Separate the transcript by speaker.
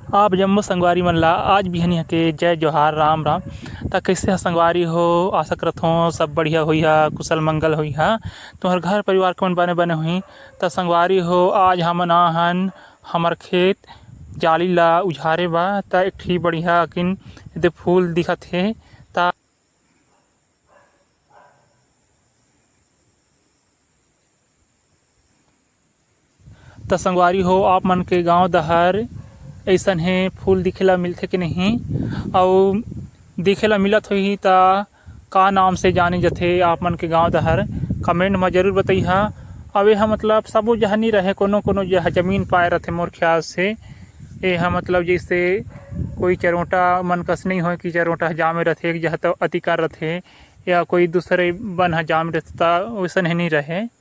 Speaker 1: आप जम्मो संगवारी मन ला आज बिहनिया के जय जोहार राम राम। ता कैसे संगवारी हो, आशा करत हो सब बढ़िया होई हा, कुशल मंगल होई हा। तुम्हार घर परिवार कौन बने बने हुई। ता संगवारी हो आज हमन आहन हमर खेत जाली ला उझारे बा। ता एक ठी बढ़िया किन एदे फूल दिखत हे। ता संगवारी हो आप मन के गांव दहर ऐसन है फूल दिखेला मिलथे कि नहीं, और दिखेला मिलत होही ता का नाम से जाने जाथे आप मन के गांव दहर, कमेंट में जरूर बताइहा। अब यह मतलब सबो जह नहीं रहे, कोनो कोनो जह जमीन पाए रथे मोर ख्याल से। यह मतलब जैसे कोई चरोटा मन कस नहीं हो कि चरोटा जामे रथे जह तो अतिकार रथे, या कोई दूसरे बन जाम रथे, वैसन है नहीं रहे।